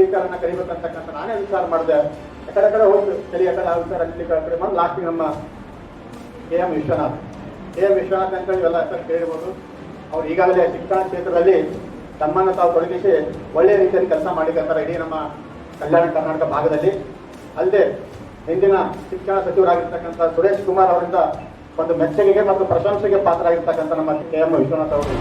ಟೀಚರ್ನ ಕರಿಬೇಕಂತಕ್ಕಂಥ ನಾನೇ ವಿಚಾರ ಮಾಡಿದೆ. ಕಡೆ ಹೋಗಿ ತಲೆ ಆ ವಿಚಾರ ಕಡೆ ಬಂದು ಲಾಸ್ಟಿಗೆ ನಮ್ಮ KM ವಿಶ್ವನಾಥ್ ಅಂತೇಳಿ ಇವೆಲ್ಲ ಹೆಸರು ಕೇಳಿರ್ಬೋದು. ಅವ್ರು ಈಗಾಗಲೇ ಶಿಕ್ಷಣ ಕ್ಷೇತ್ರದಲ್ಲಿ ತಮ್ಮನ್ನು ತಾವು ತೊಡಗಿಸಿ ಒಳ್ಳೆಯ ರೀತಿಯಲ್ಲಿ ಕೆಲಸ ಮಾಡಿದ್ದಾರೆ ಇಡೀ ನಮ್ಮ ಕಲ್ಯಾಣ ಕರ್ನಾಟಕ ಭಾಗದಲ್ಲಿ. ಅಲ್ಲದೆ ಹಿಂದಿನ ಶಿಕ್ಷಣ ಸಚಿವರಾಗಿರ್ತಕ್ಕಂಥ ಸುರೇಶ್ ಕುಮಾರ್ ಅವರಿಂದ ಒಂದು ಮೆಚ್ಚುಗೆಗೆ ಮತ್ತು ಪ್ರಶಂಸೆಗೆ ಪಾತ್ರರಾಗಿರ್ತಕ್ಕಂಥ ನಮ್ಮ KM ವಿಶ್ವನಾಥ್ ಅವರು.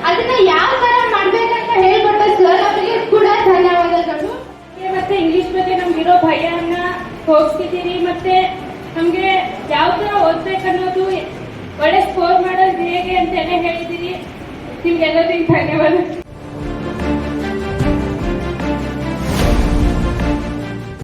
ಅದನ್ನ ಯಾವ ತರ ಮಾಡ್ಬೇಕಂತ ಹೇಳ್ಕೊಟ್ಟ ಸರ್ ಅವರಿಗೆ ಕೂಡ ಧನ್ಯವಾದಗಳು. ಮತ್ತೆ ಇಂಗ್ಲಿಷ್ ಬಗ್ಗೆ ನಮ್ಗಿರೋ ಭಯನ ಹೋಗ್ತಿದ್ದೀರಿ, ಮತ್ತೆ ನಮ್ಗೆ ಯಾವ ತರ ಓದ್ಬೇಕನ್ನೋದು, ಒಳ್ಳೆ ಸ್ಕೋರ್ ಮಾಡೋದು ಹೇಗೆ ಅಂತೆಲ್ಲ ಹೇಳಿದಿರಿ. ನಿಮ್ಗೆಲ್ಲರಿಗೂ ಧನ್ಯವಾದ.